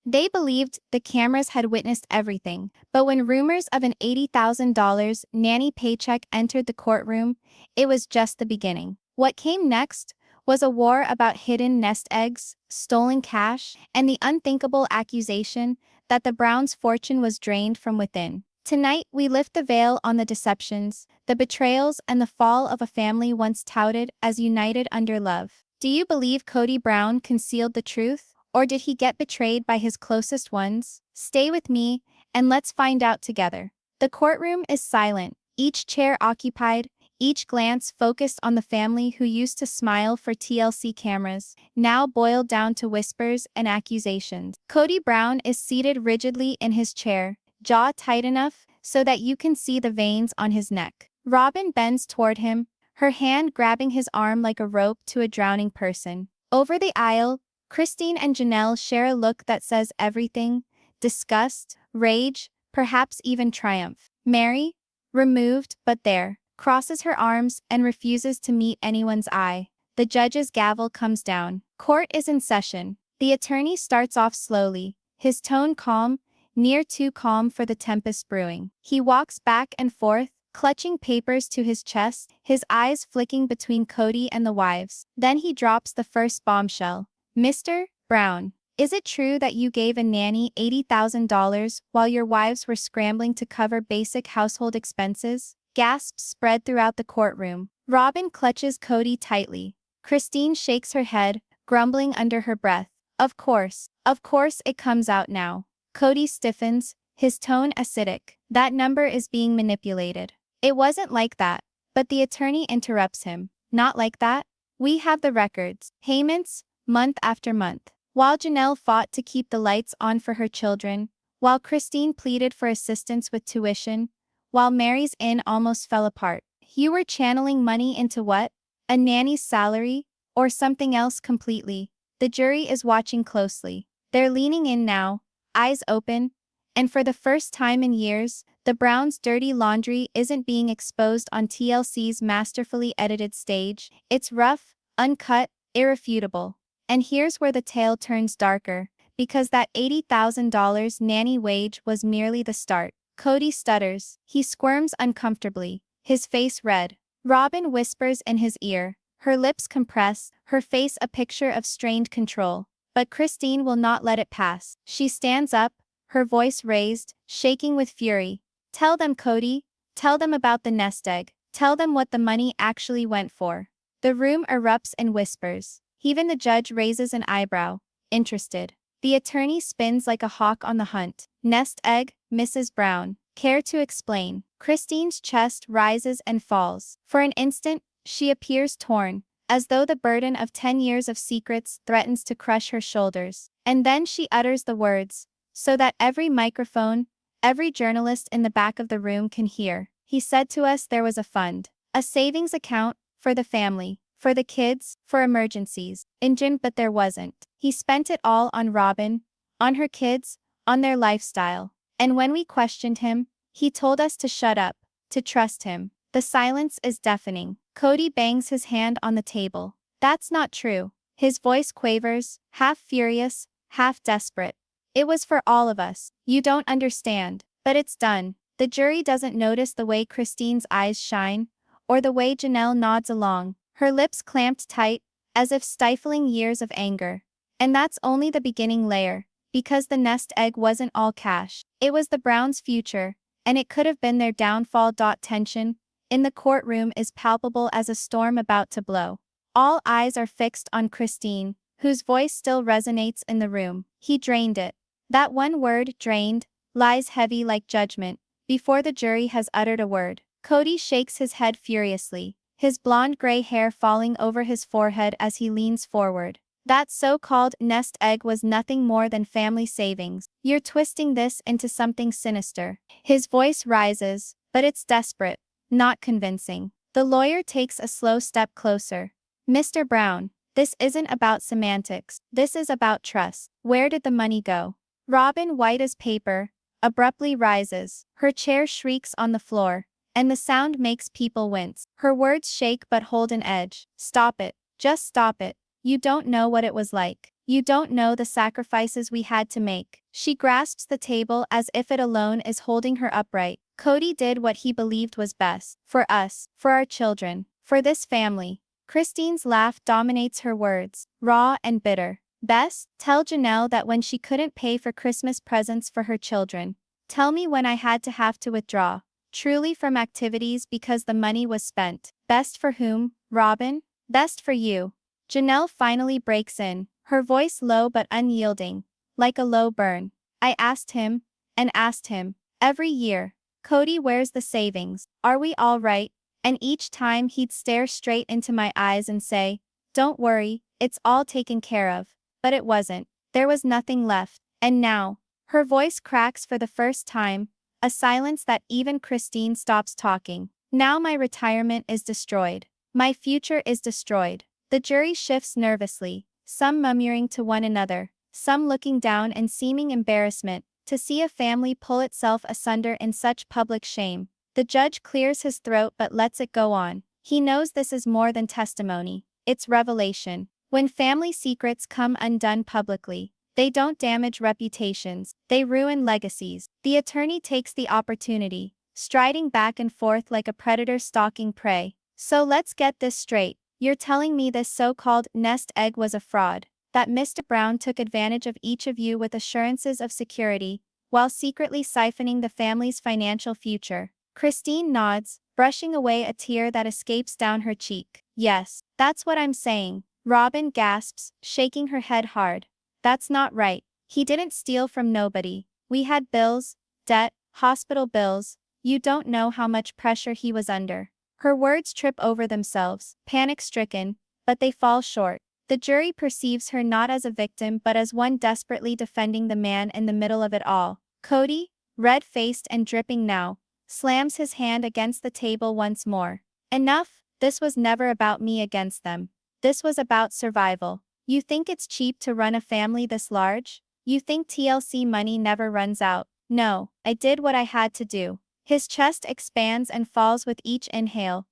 They believed the cameras had witnessed everything, but when rumors of an $80,000 nanny paycheck entered the courtroom, it was just the beginning. What came next was a war about hidden nest eggs, stolen cash, and the unthinkable accusation that the Browns' fortune was drained from within. Tonight, we lift the veil on the deceptions, the betrayals, and the fall of a family once touted as united under love. Do you believe Kody Brown concealed the truth? Or did he get betrayed by his closest ones? Stay with me, and let's find out together. The courtroom is silent, each chair occupied, each glance focused on the family who used to smile for TLC cameras, now boiled down to whispers and accusations. Kody Brown is seated rigidly in his chair, jaw tight enough so that you can see the veins on his neck. Robyn bends toward him, her hand grabbing his arm like a rope to a drowning person. Over the aisle, Christine and Janelle share a look that says everything: disgust, rage, perhaps even triumph. Mary, removed but there, crosses her arms and refuses to meet anyone's eye. The judge's gavel comes down. Court is in session. The attorney starts off slowly, his tone calm, near too calm for the tempest brewing. He walks back and forth, clutching papers to his chest, his eyes flicking between Kody and the wives. Then he drops the first bombshell. Mr. Brown, is it true that you gave a nanny $80,000 while your wives were scrambling to cover basic household expenses? Gasps spread throughout the courtroom. Robyn clutches Kody tightly. Christine shakes her head, grumbling under her breath. Of course it comes out now. Kody stiffens, his tone acidic. That number is being manipulated. It wasn't like that, but the attorney interrupts him. Not like that? We have the records. Payments, month after month. While Janelle fought to keep the lights on for her children, while Christine pleaded for assistance with tuition, while Mary's inn almost fell apart. You were channeling money into what? A nanny's salary? Or something else completely? The jury is watching closely. They're leaning in now, eyes open, and for the first time in years, the Browns' dirty laundry isn't being exposed on TLC's masterfully edited stage. It's rough, uncut, irrefutable. And here's where the tale turns darker, because that $80,000 nanny wage was merely the start. Kody stutters. He squirms uncomfortably, his face red. Robyn whispers in his ear, her lips compress, her face a picture of strained control. But Christine will not let it pass. She stands up, her voice raised, shaking with fury. Tell them, Kody. Tell them about the nest egg. Tell them what the money actually went for. The room erupts in whispers. Even the judge raises an eyebrow, interested. The attorney spins like a hawk on the hunt. Nest egg, Mrs. Brown. Care to explain? Christine's chest rises and falls. For an instant, she appears torn, as though the burden of 10 years of secrets threatens to crush her shoulders. And then she utters the words, so that every microphone, every journalist in the back of the room can hear. He said to us there was a fund, a savings account, for the family. For the kids, for emergencies. But there wasn't. He spent it all on Robyn, on her kids, on their lifestyle. And when we questioned him, he told us to shut up, to trust him. The silence is deafening. Kody bangs his hand on the table. That's not true. His voice quavers, half furious, half desperate. It was for all of us. You don't understand. But it's done. The jury doesn't notice the way Christine's eyes shine, or the way Janelle nods along, her lips clamped tight, as if stifling years of anger. And that's only the beginning layer, because the nest egg wasn't all cash. It was the Browns' future, and it could have been their downfall. Tension in the courtroom is palpable as a storm about to blow. All eyes are fixed on Christine, whose voice still resonates in the room. He drained it. That one word, drained, lies heavy like judgment, before the jury has uttered a word. Kody shakes his head furiously, his blonde gray hair falling over his forehead as he leans forward. That so-called nest egg was nothing more than family savings. You're twisting this into something sinister. His voice rises, but it's desperate, not convincing. The lawyer takes a slow step closer. Mr. Brown, this isn't about semantics. This is about trust. Where did the money go? Robyn, white as paper, abruptly rises. Her chair shrieks on the floor, and the sound makes people wince. Her words shake but hold an edge. Stop it. Just stop it. You don't know what it was like. You don't know the sacrifices we had to make. She grasps the table as if it alone is holding her upright. Kody did what he believed was best. For us, for our children, for this family. Christine's laugh dominates her words, raw and bitter. Bess, tell Janelle that when she couldn't pay for Christmas presents for her children. Tell me when I had to have to withdraw. Truly from activities because the money was spent. Best for whom, Robyn? Best for you. Janelle finally breaks in, her voice low but unyielding, like a low burn. I asked him, and asked him, every year. Kody, where's the savings? Are we all right? And each time he'd stare straight into my eyes and say, don't worry, it's all taken care of. But it wasn't. There was nothing left. And now, her voice cracks for the first time, a silence that even Christine stops talking. Now my retirement is destroyed. My future is destroyed. The jury shifts nervously, some murmuring to one another, some looking down in seeming embarrassment, to see a family pull itself asunder in such public shame. The judge clears his throat but lets it go on. He knows this is more than testimony. It's revelation. When family secrets come undone publicly, they don't damage reputations, they ruin legacies. The attorney takes the opportunity, striding back and forth like a predator stalking prey. So let's get this straight. You're telling me this so-called nest egg was a fraud, that Mr. Brown took advantage of each of you with assurances of security, while secretly siphoning the family's financial future. Christine nods, brushing away a tear that escapes down her cheek. Yes, that's what I'm saying. Robyn gasps, shaking her head hard. That's not right. He didn't steal from nobody. We had bills, debt, hospital bills. You don't know how much pressure he was under. Her words trip over themselves, panic-stricken, but they fall short. The jury perceives her not as a victim but as one desperately defending the man in the middle of it all. Kody, red-faced and dripping now, slams his hand against the table once more. Enough, this was never about me against them. This was about survival. You think it's cheap to run a family this large? You think TLC money never runs out? No, I did what I had to do. His chest expands and falls with each inhale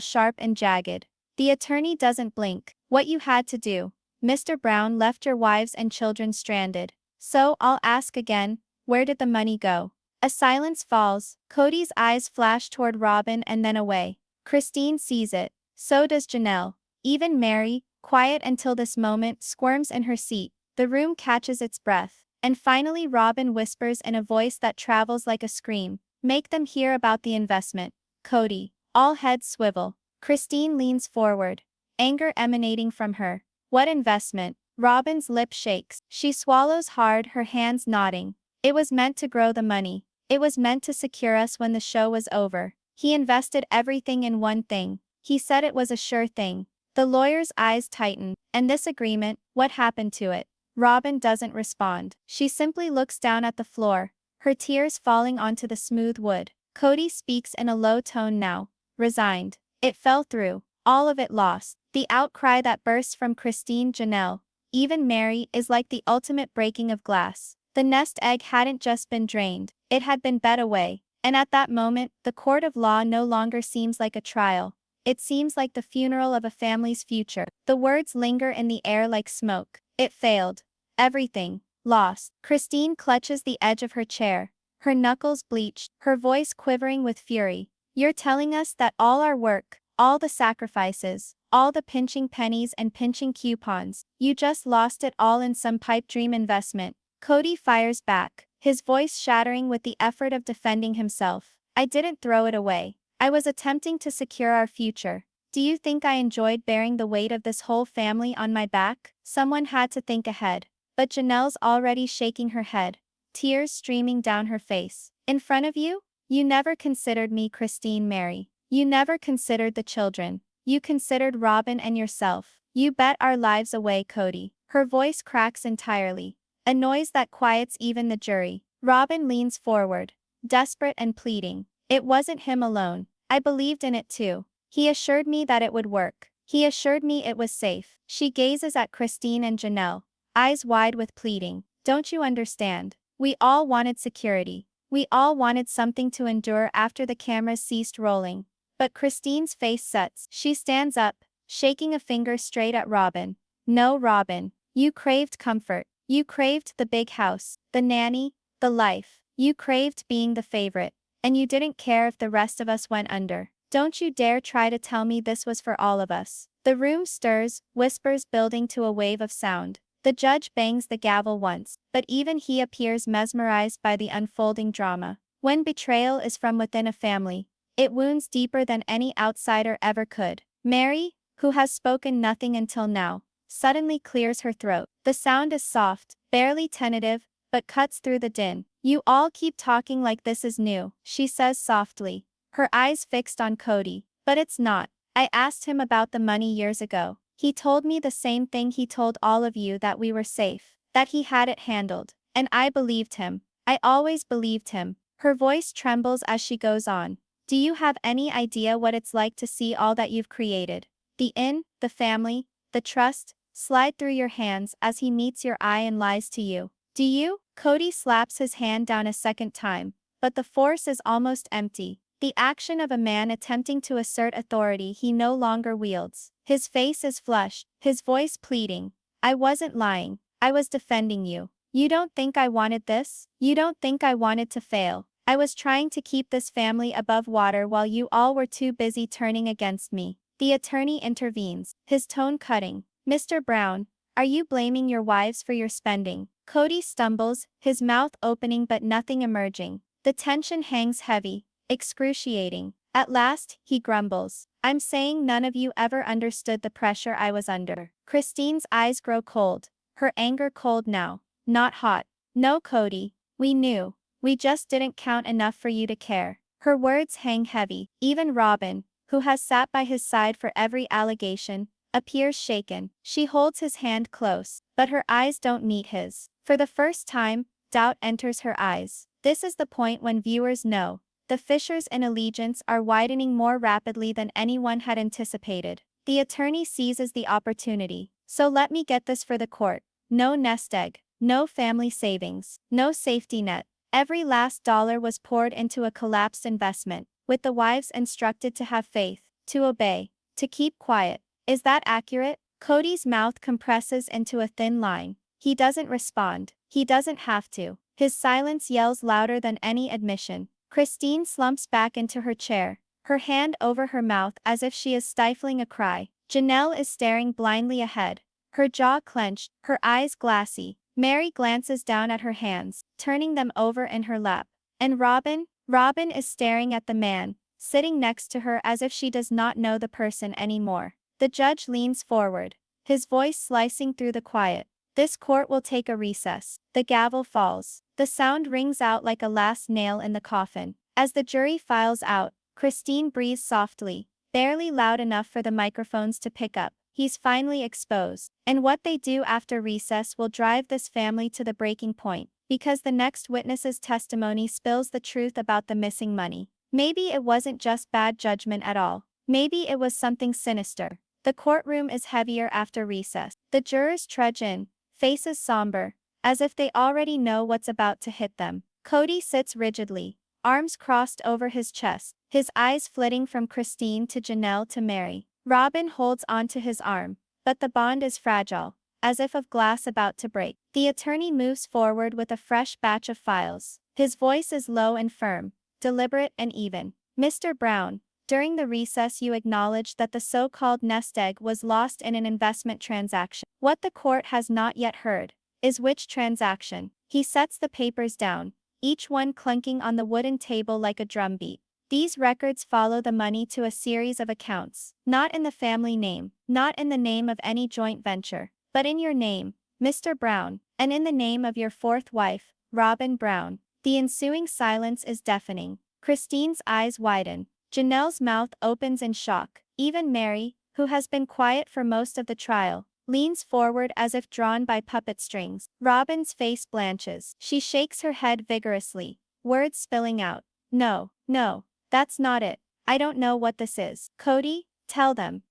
sharp and jagged. The attorney doesn't blink. What you had to do. Mr. Brown left your wives and children stranded. So I'll ask again, where did the money go? A silence falls. Kody's eyes flash toward Robyn and then away. Christine sees it. So does Janelle. Even Mary, quiet until this moment, squirms in her seat. The room catches its breath. And finally Robyn whispers in a voice that travels like a scream. Make them hear about the investment. Kody. All heads swivel. Christine leans forward, anger emanating from her. What investment? Robyn's lip shakes. She swallows hard, her hands nodding. It was meant to grow the money. It was meant to secure us when the show was over. He invested everything in one thing. He said it was a sure thing. The lawyer's eyes tighten. And this agreement, what happened to it? Robyn doesn't respond. She simply looks down at the floor, her tears falling onto the smooth wood. Kody speaks in a low tone now. Resigned. It fell through. All of it lost. The outcry that bursts from Christine, Janelle, even Mary, is like the ultimate breaking of glass. The nest egg hadn't just been drained, it had been bet away. And at that moment, the court of law no longer seems like a trial. It seems like the funeral of a family's future. The words linger in the air like smoke. It failed. Everything. Lost. Christine clutches the edge of her chair, her knuckles bleached, her voice quivering with fury. You're telling us that all our work, all the sacrifices, all the pinching pennies and pinching coupons, you just lost it all in some pipe dream investment? Kody fires back, his voice shattering with the effort of defending himself. I didn't throw it away. I was attempting to secure our future. Do you think I enjoyed bearing the weight of this whole family on my back? Someone had to think ahead. But Janelle's already shaking her head, tears streaming down her face. In front of you? You never considered me, Christine Mary. You never considered the children. You considered Robyn and yourself. You bet our lives away, Kody. Her voice cracks entirely, a noise that quiets even the jury. Robyn leans forward, desperate and pleading. It wasn't him alone. I believed in it too. He assured me that it would work. He assured me it was safe. She gazes at Christine and Janelle, eyes wide with pleading. Don't you understand? We all wanted security. We all wanted something to endure after the cameras ceased rolling. But Christine's face sets. She stands up, shaking a finger straight at Robyn. No, Robyn. You craved comfort. You craved the big house, the nanny, the life. You craved being the favorite. And you didn't care if the rest of us went under. Don't you dare try to tell me this was for all of us. The room stirs, whispers building to a wave of sound. The judge bangs the gavel once, but even he appears mesmerized by the unfolding drama. When betrayal is from within a family, it wounds deeper than any outsider ever could. Mary, who has spoken nothing until now, suddenly clears her throat. The sound is soft, barely tentative, but cuts through the din. You all keep talking like this is new, she says softly, her eyes fixed on Kody. But it's not. I asked him about the money years ago. He told me the same thing he told all of you, that we were safe, that he had it handled. And I believed him. I always believed him. Her voice trembles as she goes on. Do you have any idea what it's like to see all that you've created? The inn, the family, the trust, slide through your hands as he meets your eye and lies to you. Do you? Kody slaps his hand down a second time, but the force is almost empty. The action of a man attempting to assert authority he no longer wields. His face is flushed, his voice pleading. I wasn't lying. I was defending you. You don't think I wanted this? You don't think I wanted to fail? I was trying to keep this family above water while you all were too busy turning against me. The attorney intervenes, his tone cutting. Mr. Brown, are you blaming your wives for your spending? Kody stumbles, his mouth opening but nothing emerging. The tension hangs heavy, excruciating. At last, he grumbles. I'm saying none of you ever understood the pressure I was under. Christine's eyes grow cold, her anger cold now, not hot. No, Kody, we knew. We just didn't count enough for you to care. Her words hang heavy. Even Robyn, who has sat by his side for every allegation, appears shaken. She holds his hand close, but her eyes don't meet his. For the first time, doubt enters her eyes. This is the point when viewers know the fissures in allegiance are widening more rapidly than anyone had anticipated. The attorney seizes the opportunity. So let me get this for the court. No nest egg, no family savings, no safety net. Every last dollar was poured into a collapsed investment, with the wives instructed to have faith, to obey, to keep quiet. Is that accurate? Kody's mouth compresses into a thin line. He doesn't respond. He doesn't have to. His silence yells louder than any admission. Christine slumps back into her chair, her hand over her mouth as if she is stifling a cry. Janelle is staring blindly ahead, her jaw clenched, her eyes glassy. Mary glances down at her hands, turning them over in her lap. And Robyn is staring at the man, sitting next to her as if she does not know the person anymore. The judge leans forward, his voice slicing through the quiet. This court will take a recess. The gavel falls. The sound rings out like a last nail in the coffin. As the jury files out, Christine breathes softly, barely loud enough for the microphones to pick up. He's finally exposed. And what they do after recess will drive this family to the breaking point, because the next witness's testimony spills the truth about the missing money. Maybe it wasn't just bad judgment at all. Maybe it was something sinister. The courtroom is heavier after recess. The jurors trudge in, faces somber, as if they already know what's about to hit them. Kody sits rigidly, arms crossed over his chest, his eyes flitting from Christine to Janelle to Mary. Robyn holds onto his arm, but the bond is fragile, as if of glass about to break. The attorney moves forward with a fresh batch of files. His voice is low and firm, deliberate and even. Mr. Brown, during the recess you acknowledged that the so-called nest egg was lost in an investment transaction. What the court has not yet heard is which transaction. He sets the papers down, each one clunking on the wooden table like a drumbeat. These records follow the money to a series of accounts, not in the family name, not in the name of any joint venture, but in your name, Mr. Brown, and in the name of your fourth wife, Robyn Brown. The ensuing silence is deafening. Christine's eyes widen. Janelle's mouth opens in shock. Even Mary, who has been quiet for most of the trial, leans forward as if drawn by puppet strings. Robyn's face blanches. She shakes her head vigorously, words spilling out. No, no. That's not it. I don't know what this is. Kody, tell them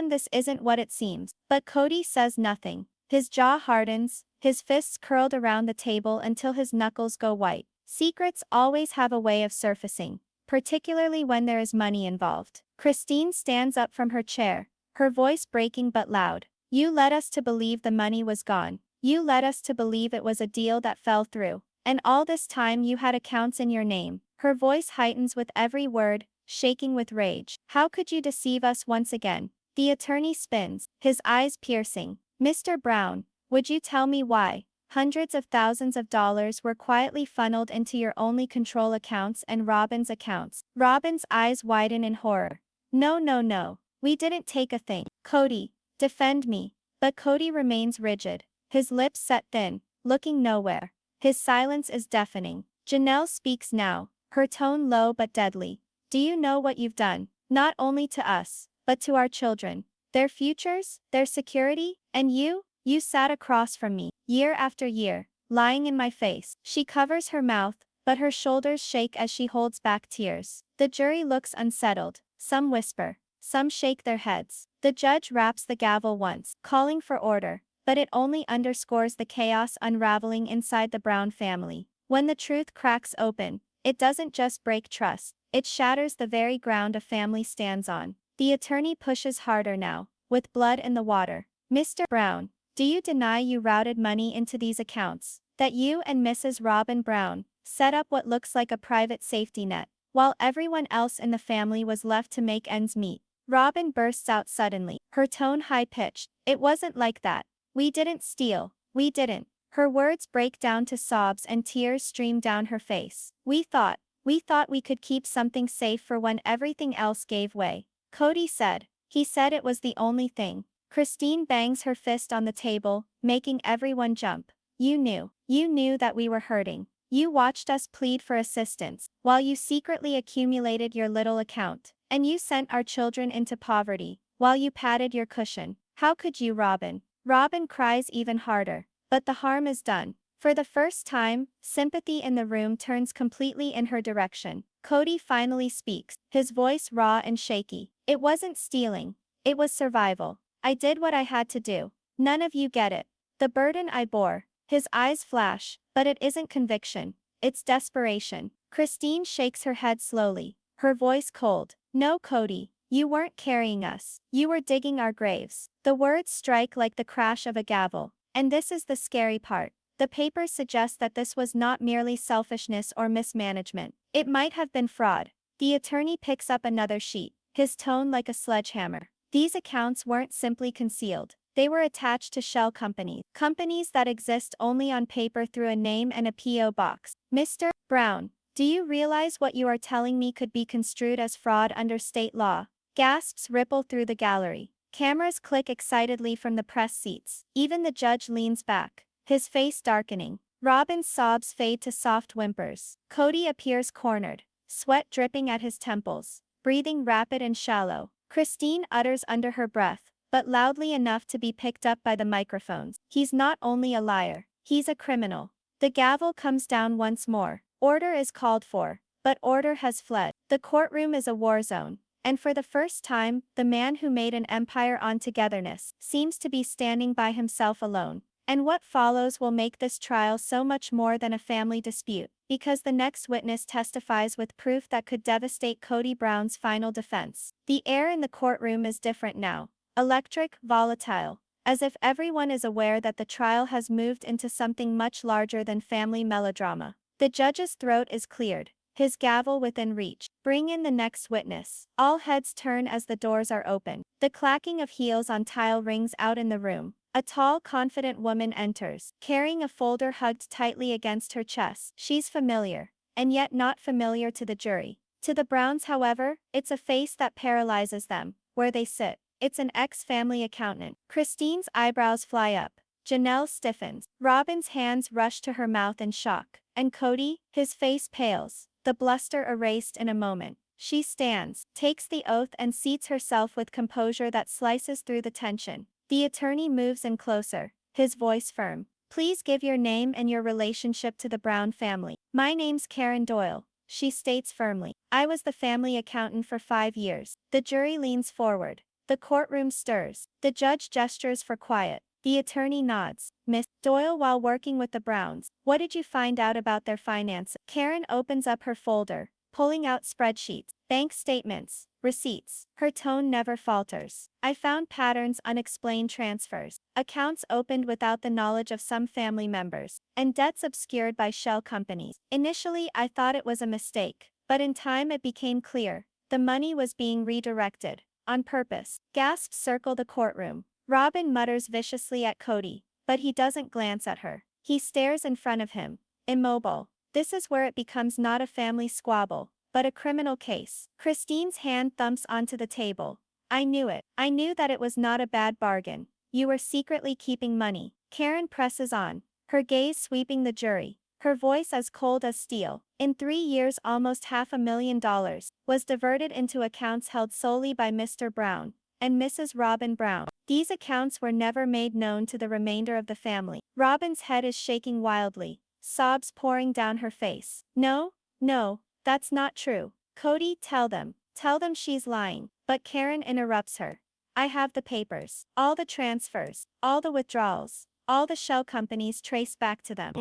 this isn't what it seems. But Kody says nothing. His jaw hardens, his fists curled around the table until his knuckles go white. Secrets always have a way of surfacing, particularly when there is money involved. Christine stands up from her chair, her voice breaking but loud. You led us to believe the money was gone. You led us to believe it was a deal that fell through. And all this time you had accounts in your name. Her voice heightens with every word, shaking with rage. How could you deceive us once again? The attorney spins, his eyes piercing. Mr. Brown, would you tell me why? Hundreds of thousands of dollars were quietly funneled into your only control accounts and Robyn's accounts. Robyn's eyes widen in horror. No, no, no. We didn't take a thing. Kody, defend me. But Kody remains rigid, his lips set thin, looking nowhere. His silence is deafening. Janelle speaks now, her tone low but deadly. Do you know what you've done? Not only to us, but to our children. Their futures, their security, and you sat across from me, year after year, lying in my face. She covers her mouth, but her shoulders shake as she holds back tears. The jury looks unsettled, some whisper, some shake their heads. The judge raps the gavel once, calling for order, but it only underscores the chaos unraveling inside the Brown family. When the truth cracks open, it doesn't just break trust, it shatters the very ground a family stands on. The attorney pushes harder now, with blood in the water. Mr. Brown, do you deny you routed money into these accounts? That you and Mrs. Robyn Brown set up what looks like a private safety net, while everyone else in the family was left to make ends meet? Robyn bursts out suddenly, her tone high-pitched. It wasn't like that. We didn't steal. We didn't. Her words break down to sobs and tears stream down her face. We thought we could keep something safe for when everything else gave way. Kody said. He said it was the only thing. Christine bangs her fist on the table, making everyone jump. You knew that we were hurting. You watched us plead for assistance, while you secretly accumulated your little account. And you sent our children into poverty, while you padded your cushion. How could you, Robyn? Robyn cries even harder. But the harm is done. For the first time, sympathy in the room turns completely in her direction. Kody finally speaks, his voice raw and shaky. It wasn't stealing. It was survival. I did what I had to do. None of you get it. The burden I bore. His eyes flash, but it isn't conviction. It's desperation. Christine shakes her head slowly, her voice cold. No, Kody, you weren't carrying us. You were digging our graves. The words strike like the crash of a gavel. And this is the scary part. The papers suggest that this was not merely selfishness or mismanagement. It might have been fraud. The attorney picks up another sheet, his tone like a sledgehammer. These accounts weren't simply concealed. They were attached to shell companies. Companies that exist only on paper through a name and a P.O. box. Mr. Brown, do you realize what you are telling me could be construed as fraud under state law? Gasps ripple through the gallery. Cameras click excitedly from the press seats. Even the judge leans back, his face darkening. Robyn's sobs fade to soft whimpers. Kody appears cornered, sweat dripping at his temples, breathing rapid and shallow. Christine utters under her breath, but loudly enough to be picked up by the microphones. He's not only a liar, he's a criminal. The gavel comes down once more. Order is called for, but order has fled. The courtroom is a war zone, and for the first time, the man who made an empire on togetherness seems to be standing by himself alone. And what follows will make this trial so much more than a family dispute, because the next witness testifies with proof that could devastate Kody Brown's final defense. The air in the courtroom is different now. Electric, volatile, as if everyone is aware that the trial has moved into something much larger than family melodrama. The judge's throat is cleared, his gavel within reach. Bring in the next witness. All heads turn as the doors are opened. The clacking of heels on tile rings out in the room. A tall, confident woman enters, carrying a folder hugged tightly against her chest. She's familiar, and yet not familiar to the jury. To the Browns, however, it's a face that paralyzes them, where they sit. It's an ex-family accountant. Christine's eyebrows fly up. Janelle stiffens. Robyn's hands rush to her mouth in shock. And Kody, his face pales, the bluster erased in a moment. She stands, takes the oath and seats herself with composure that slices through the tension. The attorney moves in closer, his voice firm. Please give your name and your relationship to the Brown family. My name's Karen Doyle, she states firmly. I was the family accountant for 5 years. The jury leans forward. The courtroom stirs. The judge gestures for quiet. The attorney nods. Miss Doyle, while working with the Browns, what did you find out about their finances? Karen opens up her folder, pulling out spreadsheets, bank statements, Receipts. Her tone never falters. I found patterns, unexplained transfers, accounts opened without the knowledge of some family members, and debts obscured by shell companies. Initially, I thought it was a mistake, but in time it became clear. The money was being redirected. On purpose. Gasps circle the courtroom. Robyn mutters viciously at Kody, but he doesn't glance at her. He stares in front of him, immobile. This is where it becomes not a family squabble, but a criminal case. Christine's hand thumps onto the table. I knew it. I knew that it was not a bad bargain. You were secretly keeping money. Karen presses on, her gaze sweeping the jury, her voice as cold as steel. In 3 years, almost $500,000 was diverted into accounts held solely by Mr. Brown and Mrs. Robyn Brown. These accounts were never made known to the remainder of the family. Robyn's head is shaking wildly, sobs pouring down her face. No, no, that's not true. Kody, tell them she's lying. But Karen interrupts her. I have the papers, all the transfers, all the withdrawals, all the shell companies traced back to them.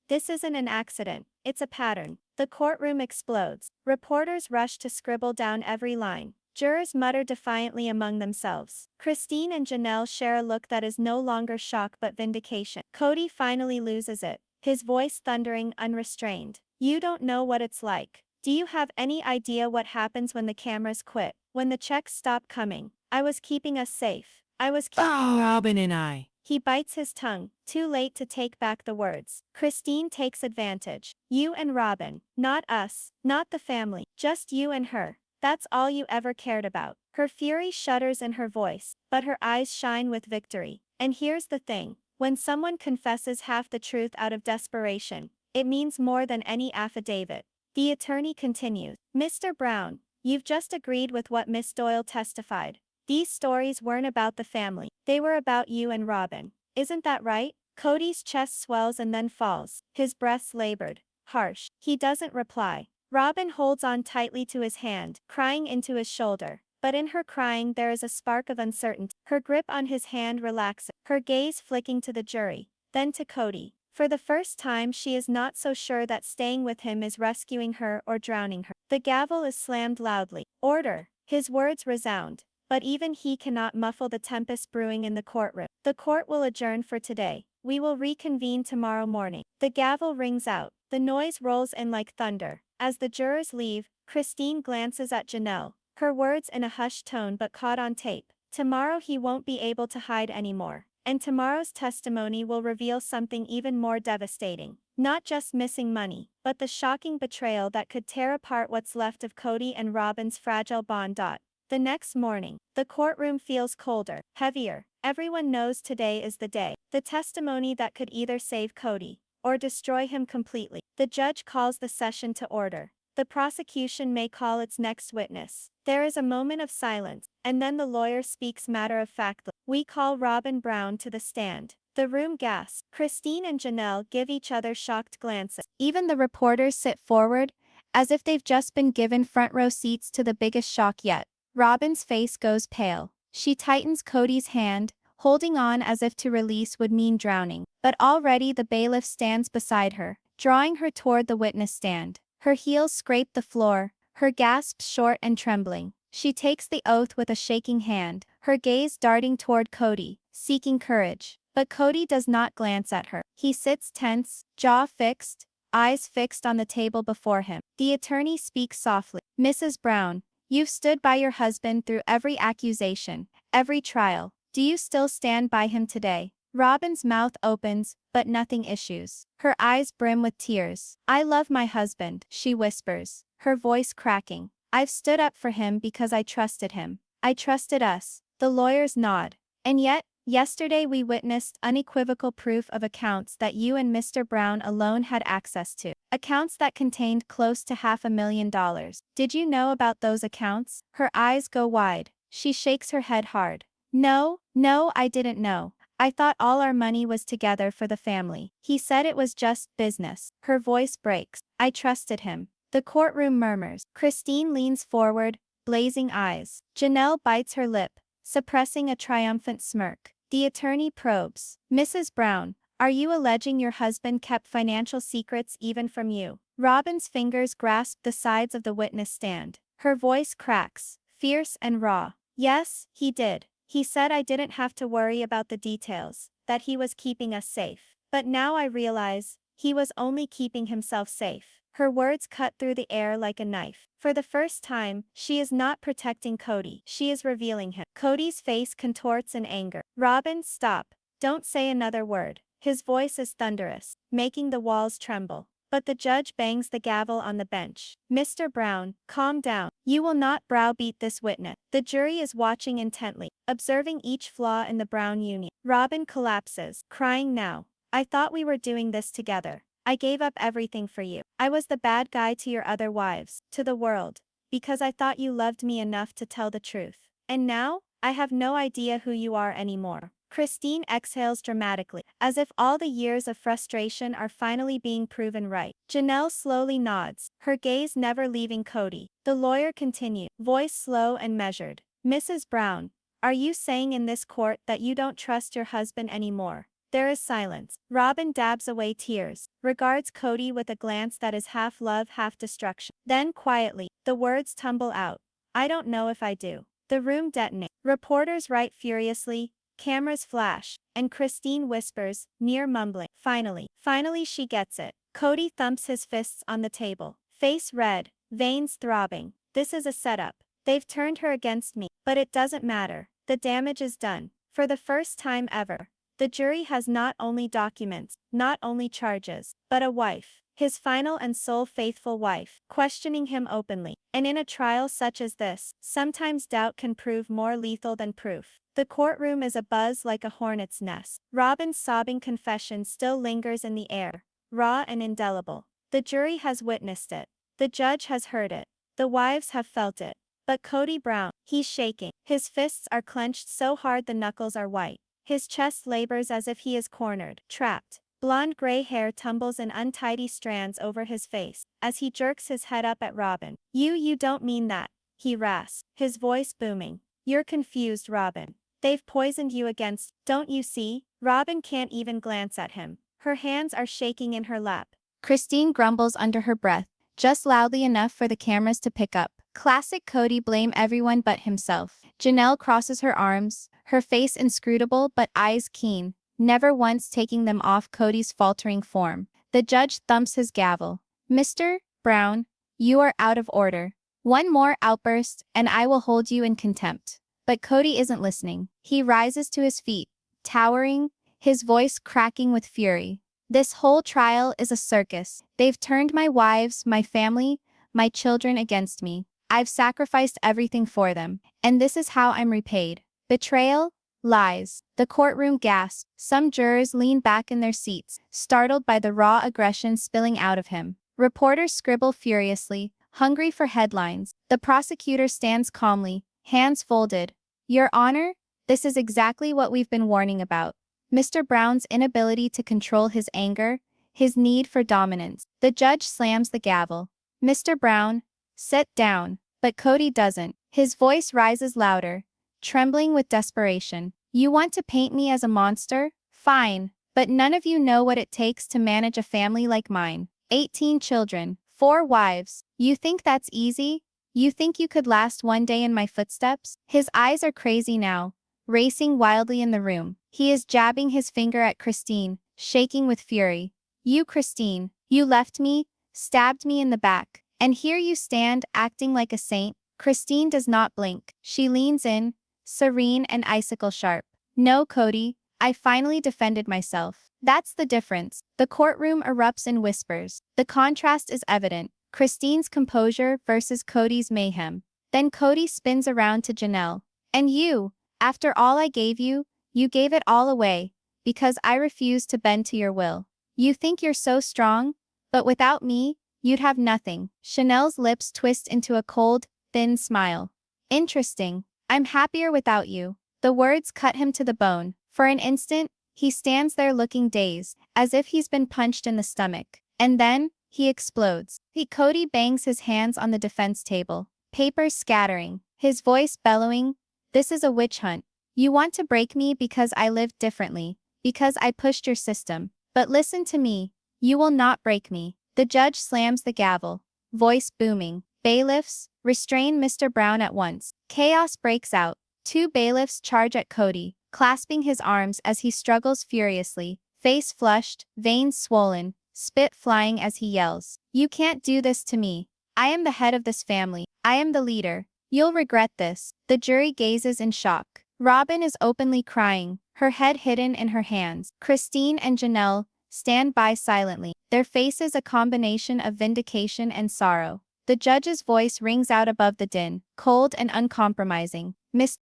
This isn't an accident, it's a pattern. The courtroom explodes. Reporters rush to scribble down every line. Jurors mutter defiantly among themselves. Christine and Janelle share a look that is no longer shock but vindication. Kody finally loses it, his voice thundering, unrestrained. You don't know what it's like. Do you have any idea what happens when the cameras quit? When the checks stop coming? I was keeping us safe. Robyn and I. He bites his tongue, too late to take back the words. Christine takes advantage. You and Robyn, not us, not the family, just you and her. That's all you ever cared about. Her fury shudders in her voice, but her eyes shine with victory. And here's the thing, when someone confesses half the truth out of desperation, it means more than any affidavit. The attorney continues. Mr. Brown, you've just agreed with what Miss Doyle testified. These stories weren't about the family, they were about you and Robyn. Isn't that right? Kody's chest swells and then falls, his breaths labored, harsh. He doesn't reply. Robyn holds on tightly to his hand, crying into his shoulder. But in her crying there is a spark of uncertainty. Her grip on his hand relaxes, her gaze flicking to the jury, then to Kody. For the first time she is not so sure that staying with him is rescuing her or drowning her. The gavel is slammed loudly. Order! His words resound. But even he cannot muffle the tempest brewing in the courtroom. The court will adjourn for today. We will reconvene tomorrow morning. The gavel rings out. The noise rolls in like thunder. As the jurors leave, Christine glances at Janelle, her words in a hushed tone but caught on tape. Tomorrow he won't be able to hide anymore. And tomorrow's testimony will reveal something even more devastating. Not just missing money, but the shocking betrayal that could tear apart what's left of Kody and Robyn's fragile bond. The next morning, the courtroom feels colder, heavier. Everyone knows today is the day. The testimony that could either save Kody or destroy him completely. The judge calls the session to order. The prosecution may call its next witness. There is a moment of silence, and then the lawyer speaks matter-of-factly. We call Robyn Brown to the stand. The room gasps. Christine and Janelle give each other shocked glances. Even the reporters sit forward, as if they've just been given front-row seats to the biggest shock yet. Robyn's face goes pale. She tightens Kody's hand, holding on as if to release would mean drowning. But already the bailiff stands beside her, drawing her toward the witness stand. Her heels scrape the floor, her gasps short and trembling. She takes the oath with a shaking hand, her gaze darting toward Kody, seeking courage. But Kody does not glance at her. He sits tense, jaw fixed, eyes fixed on the table before him. The attorney speaks softly. Mrs. Brown, you've stood by your husband through every accusation, every trial. Do you still stand by him today? Robyn's mouth opens, but nothing issues. Her eyes brim with tears. I love my husband, she whispers, her voice cracking. I've stood up for him because I trusted him. I trusted us. The lawyers nod. And yet, yesterday we witnessed unequivocal proof of accounts that you and Mr. Brown alone had access to. Accounts that contained close to $500,000. Did you know about those accounts? Her eyes go wide. She shakes her head hard. No, I didn't know. I thought all our money was together for the family. He said it was just business. Her voice breaks. I trusted him. The courtroom murmurs. Christine leans forward, blazing eyes. Janelle bites her lip, suppressing a triumphant smirk. The attorney probes. Mrs. Brown, are you alleging your husband kept financial secrets even from you? Robyn's fingers grasp the sides of the witness stand. Her voice cracks, fierce and raw. Yes, he did. He said I didn't have to worry about the details, that he was keeping us safe. But now I realize, he was only keeping himself safe. Her words cut through the air like a knife. For the first time, she is not protecting Kody. She is revealing him. Cody's face contorts in anger. Robyn, stop. Don't say another word. His voice is thunderous, making the walls tremble. But the judge bangs the gavel on the bench. Mr. Brown, calm down. You will not browbeat this witness. The jury is watching intently, observing each flaw in the Brown union. Robyn collapses, crying now. I thought we were doing this together. I gave up everything for you. I was the bad guy to your other wives, to the world, because I thought you loved me enough to tell the truth. And now, I have no idea who you are anymore. Christine exhales dramatically, as if all the years of frustration are finally being proven right. Janelle slowly nods, her gaze never leaving Kody. The lawyer continued, voice slow and measured. Mrs. Brown, are you saying in this court that you don't trust your husband anymore? There is silence. Robyn dabs away tears, regards Kody with a glance that is half love, half destruction. Then quietly, the words tumble out. I don't know if I do. The room detonates. Reporters write furiously, cameras flash, and Christine whispers, near mumbling. Finally she gets it. Kody thumps his fists on the table, face red, veins throbbing. This is a setup. They've turned her against me, but it doesn't matter. The damage is done. For the first time ever, the jury has not only documents, not only charges, but a wife, his final and sole faithful wife, questioning him openly. And in a trial such as this, sometimes doubt can prove more lethal than proof. The courtroom is abuzz like a hornet's nest. Robyn's sobbing confession still lingers in the air, raw and indelible. The jury has witnessed it. The judge has heard it. The wives have felt it. But Kody Brown, he's shaking. His fists are clenched so hard the knuckles are white. His chest labors as if he is cornered, trapped. Blonde gray hair tumbles in untidy strands over his face, as he jerks his head up at Robyn. You don't mean that, he rasps, his voice booming. You're confused, Robyn. They've poisoned you against, don't you see? Robyn can't even glance at him. Her hands are shaking in her lap. Christine grumbles under her breath, just loudly enough for the cameras to pick up. Classic Kody, blame everyone but himself. Janelle crosses her arms, her face inscrutable but eyes keen, never once taking them off Kody's faltering form. The judge thumps his gavel. Mr. Brown, you are out of order. One more outburst, and I will hold you in contempt. But Kody isn't listening. He rises to his feet, towering, his voice cracking with fury. This whole trial is a circus. They've turned my wives, my family, my children against me. I've sacrificed everything for them, and this is how I'm repaid. Betrayal, lies. The courtroom gasps. Some jurors lean back in their seats, startled by the raw aggression spilling out of him. Reporters scribble furiously, hungry for headlines. The prosecutor stands calmly, hands folded. Your Honor, this is exactly what we've been warning about. Mr. Brown's inability to control his anger, his need for dominance. The judge slams the gavel. Mr. Brown, sit down. But Kody doesn't. His voice rises louder, trembling with desperation. You want to paint me as a monster? Fine. But none of you know what it takes to manage a family like mine. 18 children, 4 wives. You think that's easy? You think you could last one day in my footsteps? His eyes are crazy now, racing wildly in the room. He is jabbing his finger at Christine, shaking with fury. You, Christine, you left me, stabbed me in the back. And here you stand, acting like a saint. Christine does not blink. She leans in, serene and icicle sharp. No, Kody, I finally defended myself. That's the difference. The courtroom erupts in whispers. The contrast is evident. Christine's composure versus Kody's mayhem. Then Kody spins around to Janelle. And you, after all I gave you, you gave it all away, because I refused to bend to your will. You think you're so strong, but without me, you'd have nothing. Chanel's lips twist into a cold, thin smile. Interesting. I'm happier without you. The words cut him to the bone. For an instant, he stands there looking dazed, as if he's been punched in the stomach. And then, he explodes. Kody bangs his hands on the defense table, papers scattering, his voice bellowing, this is a witch hunt. You want to break me because I lived differently, because I pushed your system. But listen to me. You will not break me. The judge slams the gavel, voice booming. Bailiffs, restrain Mr. Brown at once. Chaos breaks out. Two bailiffs charge at Kody, clasping his arms as he struggles furiously, face flushed, veins swollen, spit flying as he yells. You can't do this to me. I am the head of this family. I am the leader. You'll regret this. The jury gazes in shock. Robyn is openly crying, her head hidden in her hands. Christine and Janelle stand by silently, their faces a combination of vindication and sorrow. The judge's voice rings out above the din, cold and uncompromising. Miss